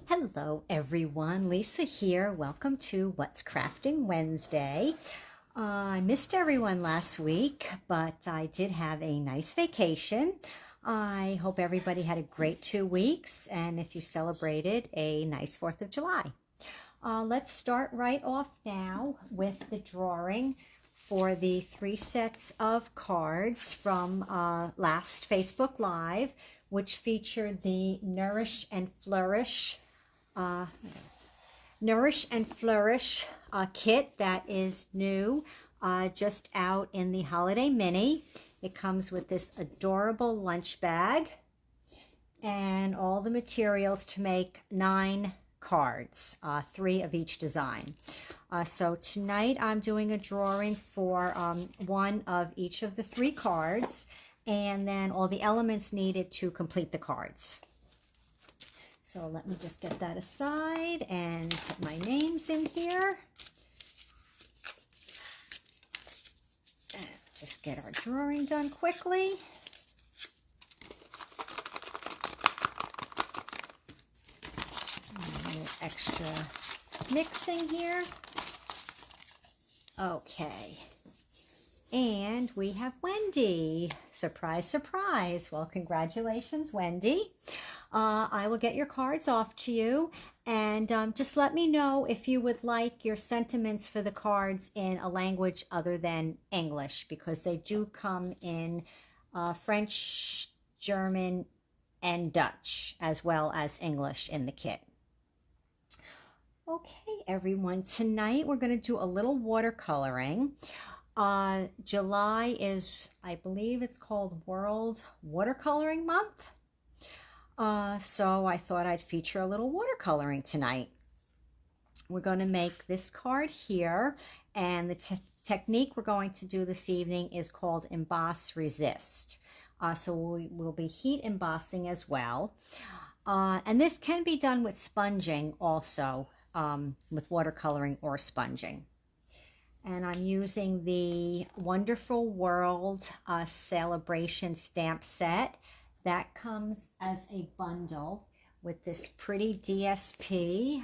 Hello everyone, Lisa here. Welcome to What's Crafting Wednesday. I missed everyone last week, but I did have a nice vacation. I hope everybody had a great 2 weeks, and if you celebrated, a nice 4th of July. Let's start right off now with the drawing for the 3 sets of cards from last Facebook Live, which featured the Nourish and Flourish kit that is new, just out in the Holiday Mini. It comes with this adorable lunch bag and all the materials to make 9 cards, 3 of each design. So tonight I'm doing a drawing for 1 of each of the 3 cards, and then all the elements needed to complete the cards. So let me just get that aside and put my names in here. And just get our drawing done quickly. A little extra mixing here. Okay. And we have Wendy. Surprise, surprise. Well, congratulations, Wendy. I will get your cards off to you, and just let me know if you would like your sentiments for the cards in a language other than English, because they do come in French, German, and Dutch, as well as English in the kit. Okay, everyone, tonight we're going to do a little watercoloring. July is, I believe it's called World Watercoloring Month. So I thought I'd feature a little watercoloring tonight. We're going to make this card here, and the technique we're going to do this evening is called Emboss Resist. So we'll be heat embossing as well. And this can be done with sponging also, with watercoloring or sponging. And I'm using the Wonderful World Celebration stamp set. That comes as a bundle with this pretty DSP,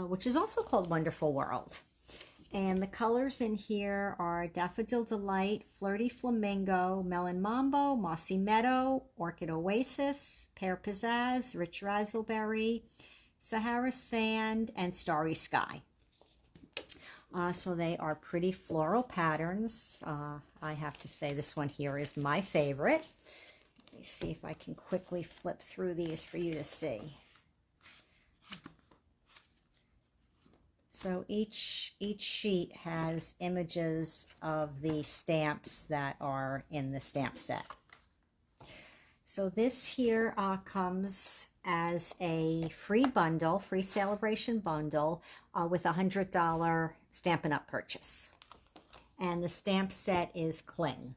which is also called Wonderful World. And the colors in here are Daffodil Delight, Flirty Flamingo, Melon Mambo, Mossy Meadow, Orchid Oasis, Pear Pizzazz, Rich Razzleberry, Sahara Sand, and Starry Sky. So they are pretty floral patterns. I have to say this one here is my favorite. Let me see if I can quickly flip through these for you to see. So each sheet has images of the stamps that are in the stamp set. So this here comes as a free bundle, free celebration bundle with a $100 Stampin' Up! Purchase. And the stamp set is cling.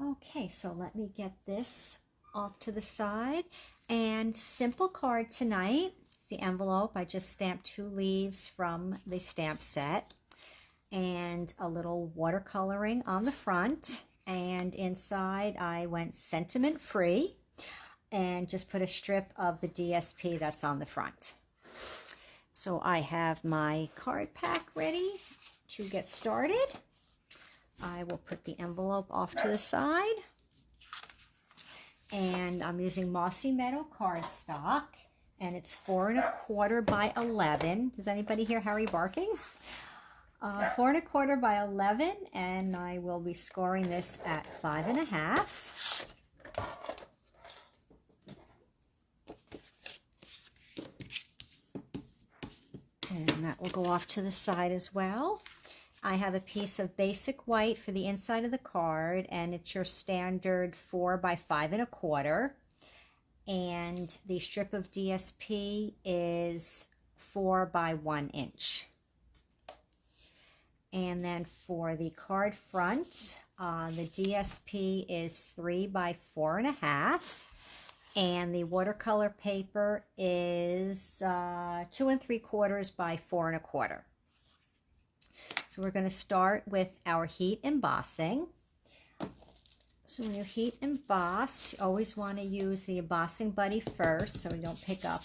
Okay, so let me get this off to the side. And simple card tonight. The envelope, I just stamped 2 leaves from the stamp set. And a little watercoloring on the front. And inside I went sentiment free. And just put a strip of the DSP that's on the front. So I have my card pack ready to get started. I will put the envelope off to the side, and I'm using Mossy Meadow cardstock, and it's 4 1/4 by 11. Does anybody hear Harry barking? 4 1/4 by 11, and I will be scoring this at 5 1/2. And that will go off to the side as well. I have a piece of basic white for the inside of the card, and it's your standard 4 by 5 1/4. And the strip of DSP is 4 by 1 inch. And then for the card front, the DSP is 3 by 4 1/2. And the watercolor paper is 2 3/4 by 4 1/4. So we're going to start with our heat embossing. So when you heat emboss, you always want to use the embossing buddy first so we don't pick up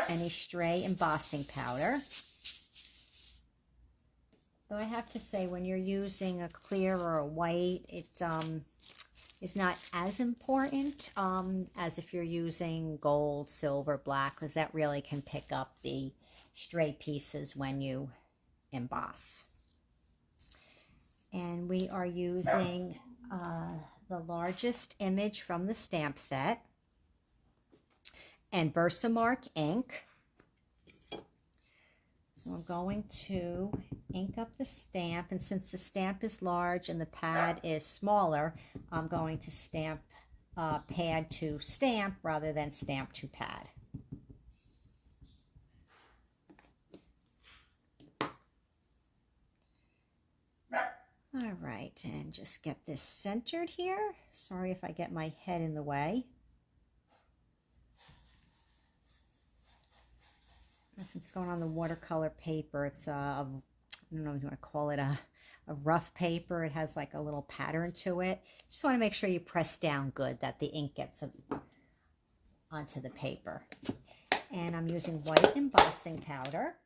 any stray embossing powder. Though I have to say, when you're using a clear or a white, it is not as important as if you're using gold, silver, black, because that really can pick up the stray pieces when you emboss. And we are using the largest image from the stamp set and Versamark ink. So I'm going to ink up the stamp, and since the stamp is large and the pad is smaller, I'm going to stamp pad to stamp rather than stamp to pad. All right, and just get this centered here. Sorry if I get my head in the way. Since it's going on the watercolor paper, it's I don't know if you want to call it a rough paper. It has like a little pattern to it. Just want to make sure you press down good that the ink gets onto the paper. And I'm using white embossing powder.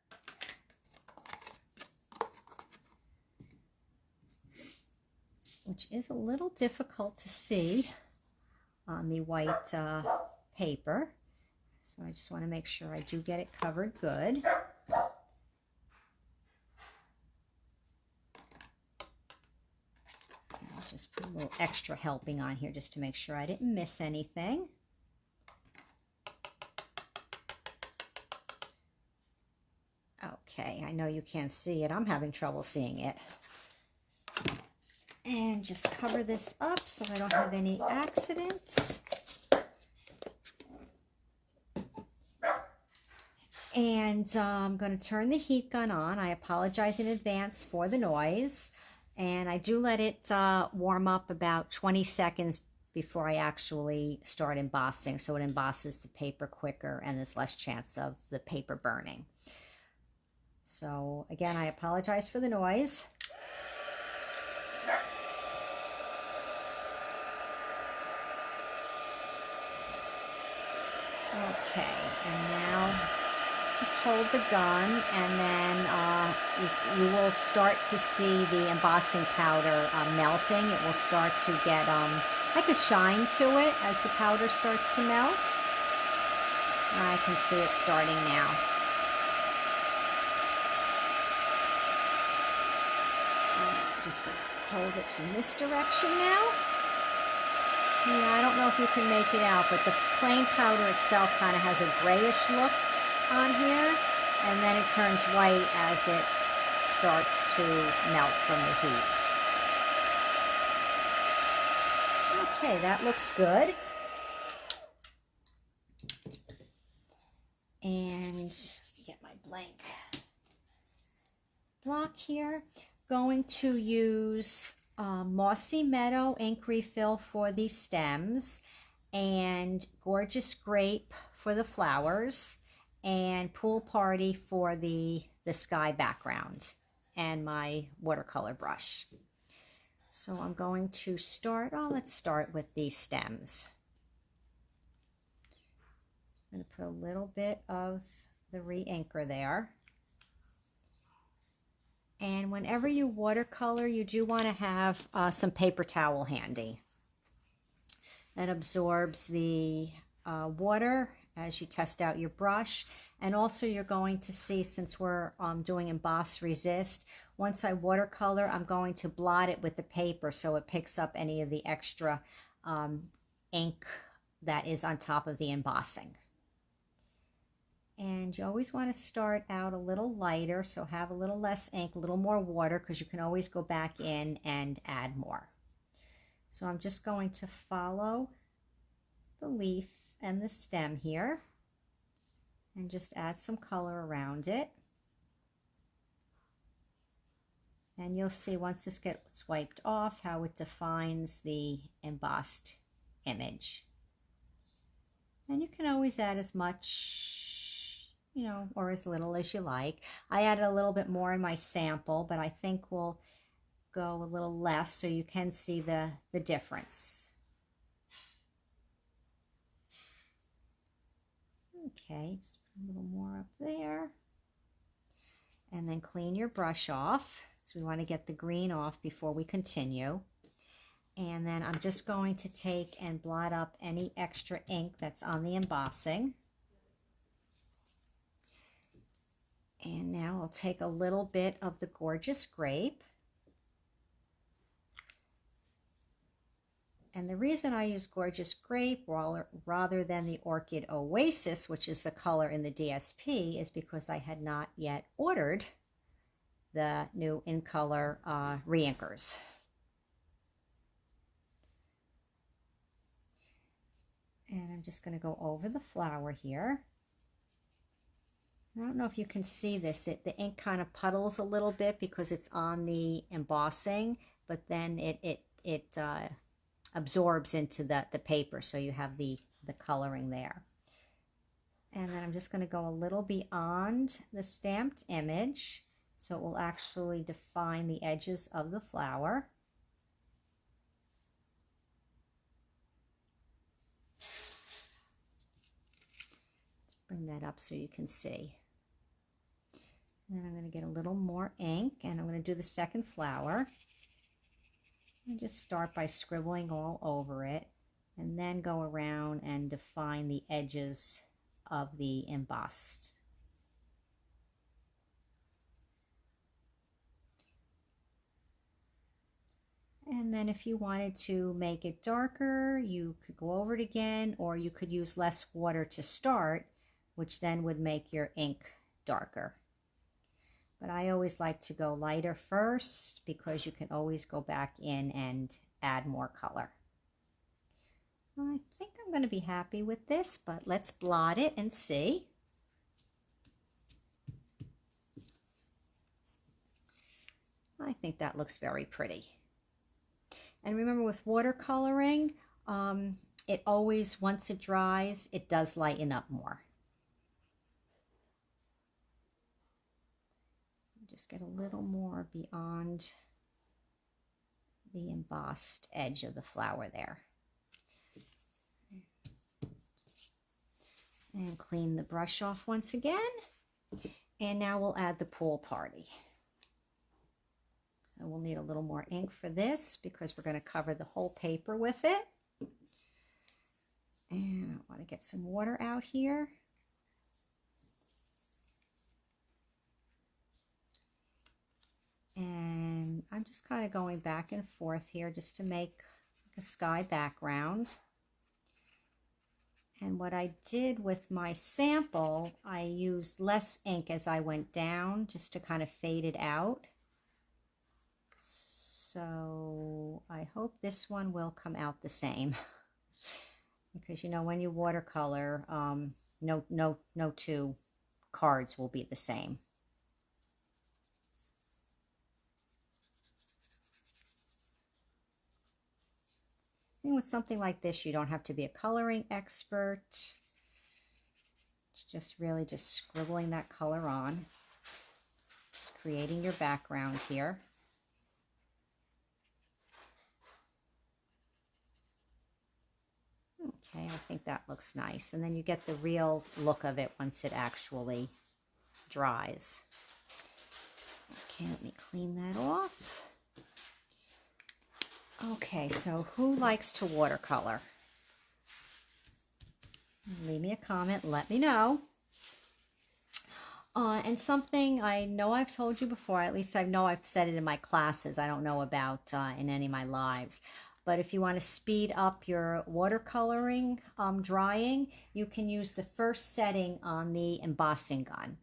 Which is a little difficult to see on the white paper. So I just want to make sure I do get it covered good. I'll just put a little extra helping on here just to make sure I didn't miss anything. Okay, I know you can't see it. I'm having trouble seeing it. And just cover this up so I don't have any accidents. And I'm going to turn the heat gun on. I apologize in advance for the noise. And I do let it warm up about 20 seconds before I actually start embossing, so it embosses the paper quicker and there's less chance of the paper burning. So again, I apologize for the noise. Okay, and now just hold the gun, and then you will start to see the embossing powder melting. It will start to get like a shine to it as the powder starts to melt. I can see it starting now. Just going to hold it from this direction now. Yeah, I don't know if you can make it out, but the plain powder itself kind of has a grayish look on here, and then it turns white as it starts to melt from the heat. Okay, that looks good. And get my blank block here. Going to use Mossy Meadow ink refill for the stems, and Gorgeous Grape for the flowers, and Pool Party for the sky background, and my watercolor brush. So I'm going to start, let's start with these stems. I'm going to put a little bit of the re-inker there. And whenever you watercolor, you do want to have some paper towel handy. That absorbs the water as you test out your brush. And also you're going to see, since we're doing Emboss Resist, once I watercolor, I'm going to blot it with the paper so it picks up any of the extra ink that is on top of the embossing. And you always want to start out a little lighter, so have a little less ink, a little more water, because you can always go back in and add more. So I'm just going to follow the leaf and the stem here and just add some color around it. And you'll see once this gets wiped off how it defines the embossed image. And you can always add as much, you know, or as little as you like. I added a little bit more in my sample, but I think we'll go a little less so you can see the difference. Okay, just put a little more up there. And then clean your brush off. So we want to get the green off before we continue. And then I'm just going to take and blot up any extra ink that's on the embossing. And now I'll take a little bit of the Gorgeous Grape. And the reason I use Gorgeous Grape rather than the Orchid Oasis, which is the color in the DSP, is because I had not yet ordered the new In Color reinkers. And I'm just going to go over the flower here. I don't know if you can see this. The ink kind of puddles a little bit because it's on the embossing, but then it absorbs into the paper, so you have the coloring there. And then I'm just going to go a little beyond the stamped image, so it will actually define the edges of the flower. Let's bring that up so you can see. And then I'm going to get a little more ink, and I'm going to do the second flower. And just start by scribbling all over it, and then go around and define the edges of the embossed. And then if you wanted to make it darker, you could go over it again, or you could use less water to start, which then would make your ink darker. But I always like to go lighter first because you can always go back in and add more color. I think I'm going to be happy with this, but let's blot it and see. I think that looks very pretty. And remember, with watercoloring, it always, once it dries, it does lighten up more. Just get a little more beyond the embossed edge of the flower there. And clean the brush off once again. And now we'll add the pool party. So we'll need a little more ink for this because we're going to cover the whole paper with it. And I want to get some water out here. And I'm just kind of going back and forth here just to make a sky background. And what I did with my sample, I used less ink as I went down just to kind of fade it out. So I hope this one will come out the same. Because, you know, when you watercolor, no two cards will be the same. And with something like this, you don't have to be a coloring expert. It's just really just scribbling that color on. Just creating your background here. Okay, I think that looks nice. And then you get the real look of it once it actually dries. Okay, let me clean that off. Okay, so who likes to watercolor? Leave me a comment, let me know. And something I know I've told you before, at least I know I've said it in my classes, I don't know about in any of my lives. But if you want to speed up your watercoloring drying, you can use the first setting on the embossing gun.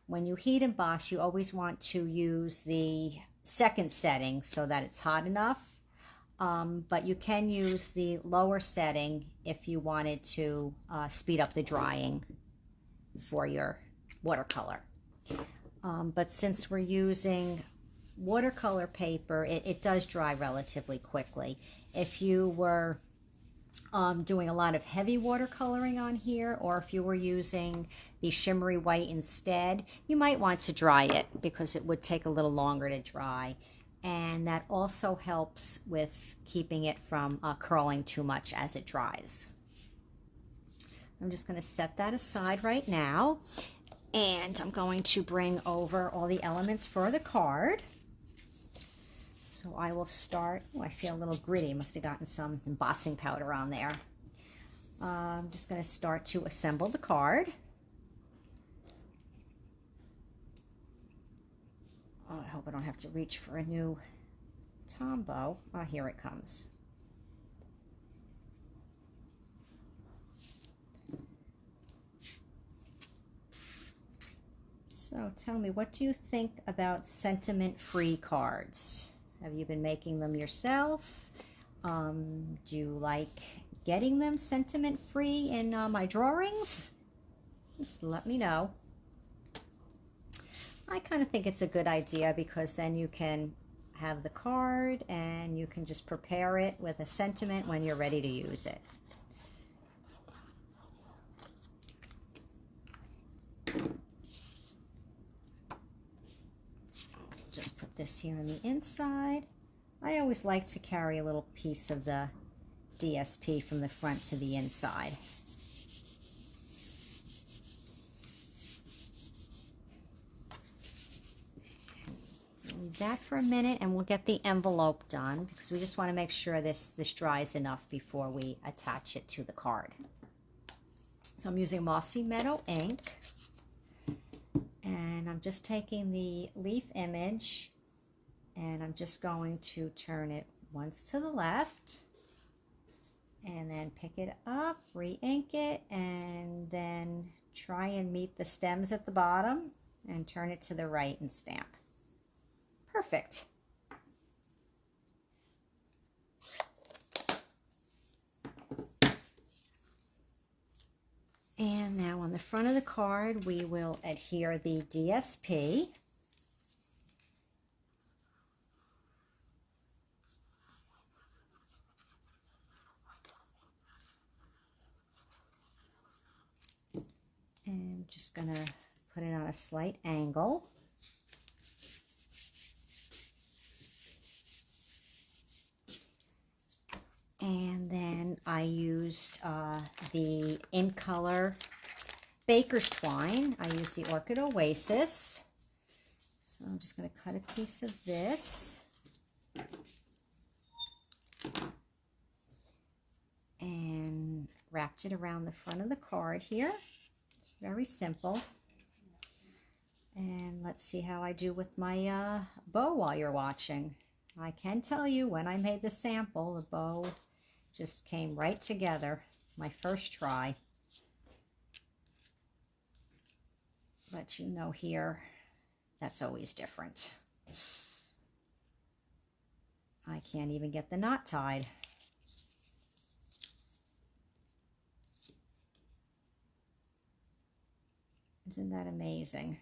When you heat emboss, you always want to use the second setting so that it's hot enough. But you can use the lower setting if you wanted to speed up the drying for your watercolor. But since we're using watercolor paper, it does dry relatively quickly. If you were doing a lot of heavy watercoloring on here, or if you were using the shimmery white instead, you might want to dry it because it would take a little longer to dry. and that also helps with keeping it from curling too much as it dries. I'm just going to set that aside right now, and I'm going to bring over all the elements for the card. So I will start. Oh, I feel a little gritty. Must have gotten some embossing powder on there. I'm just going to start to assemble the card. Oh, I hope I don't have to reach for a new Tombow. Oh, here it comes. So tell me, what do you think about sentiment-free cards? Have you been making them yourself? Do you like getting them sentiment-free in my drawings? Just let me know. I kind of think it's a good idea because then you can have the card and you can just prepare it with a sentiment when you're ready to use it. Just put this here on the inside. I always like to carry a little piece of the DSP from the front to the inside. Leave that for a minute and we'll get the envelope done because we just want to make sure this dries enough before we attach it to the card. So I'm using Mossy Meadow ink, and I'm just taking the leaf image and I'm just going to turn it once to the left and then pick it up, re-ink it, and then try and meet the stems at the bottom and turn it to the right and stamp. Perfect. And now on the front of the card, we will adhere the DSP. And I'm just going to put it on a slight angle. And then I used the In Color Baker's Twine. I used the Orchid Oasis. So I'm just going to cut a piece of this. And wrapped it around the front of the card here. It's very simple. And let's see how I do with my bow while you're watching. I can tell you when I made the sample, the bow just came right together, my first try. But you know here, that's always different. I can't even get the knot tied. Isn't that amazing?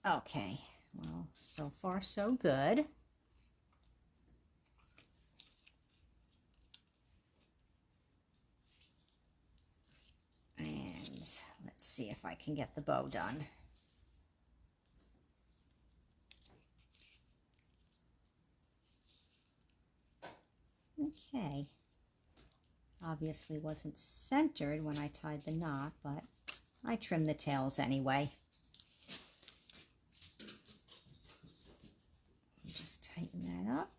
Okay, well, so far so good. And let's see if I can get the bow done. Okay. Obviously wasn't centered when I tied the knot, but I trimmed the tails anyway. Just tighten that up.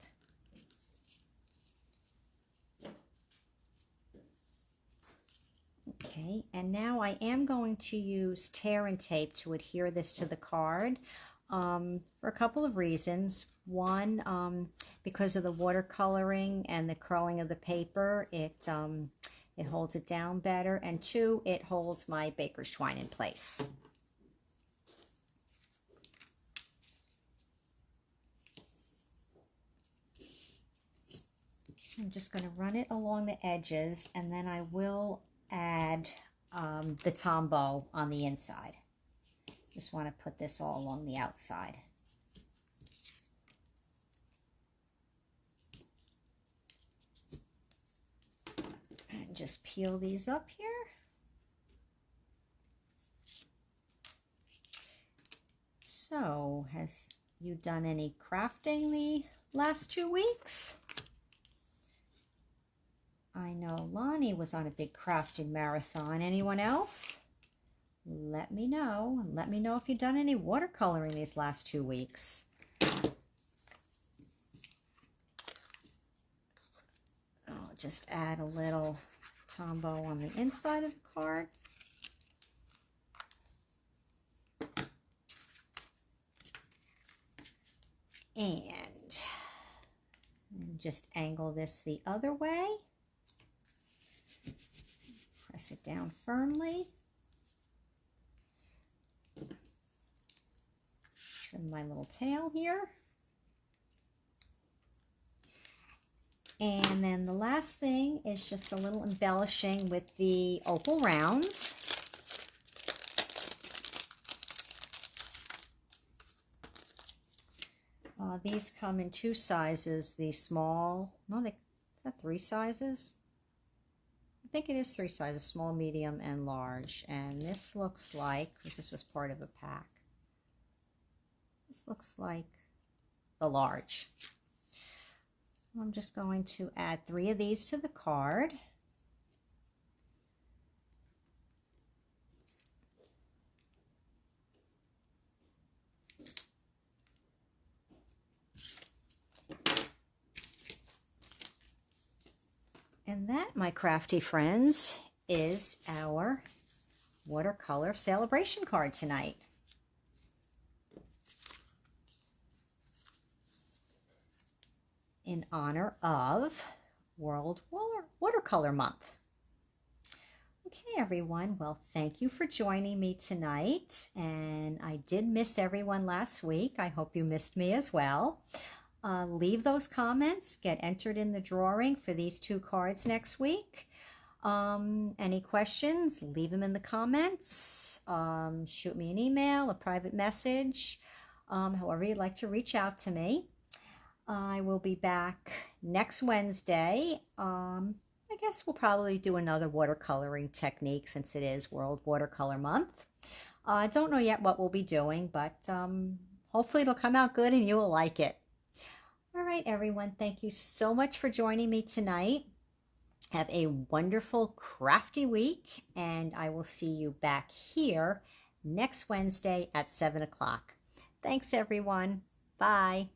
Okay, and now I am going to use tear and tape to adhere this to the card for a couple of reasons. One, because of the watercoloring and the curling of the paper, it holds it down better, and two, it holds my Baker's Twine in place. So I'm just going to run it along the edges, and then I will add the Tombow on the inside. Just want to put this all along the outside. And just peel these up here. So, has you done any crafting the last 2 weeks? I know Lonnie was on a big crafting marathon. Anyone else? Let me know. Let me know if you've done any watercoloring these last 2 weeks. I'll just add a little Tombow on the inside of the card. And just angle this the other way. Press it down firmly. Trim my little tail here. And then the last thing is just a little embellishing with the Opal Rounds. These come in 2 sizes. The small, no, is that 3 sizes? I think it is 3 sizes, small, medium, and large. And this looks like, because this was part of a pack, this looks like the large. I'm just going to add 3 of these to the card. And that, my crafty friends, is our watercolor celebration card tonight. In honor of World Watercolor Month. Okay, everyone. Well, thank you for joining me tonight. And I did miss everyone last week. I hope you missed me as well. Leave those comments. Get entered in the drawing for these 2 cards next week. Any questions, leave them in the comments. Shoot me an email, a private message, however you'd like to reach out to me. I will be back next Wednesday. I guess we'll probably do another watercoloring technique since it is World Watercolor Month. I don't know yet what we'll be doing, but hopefully it'll come out good and you will like it. All right, everyone. Thank you so much for joining me tonight. Have a wonderful, crafty week, and I will see you back here next Wednesday at 7 o'clock. Thanks, everyone. Bye.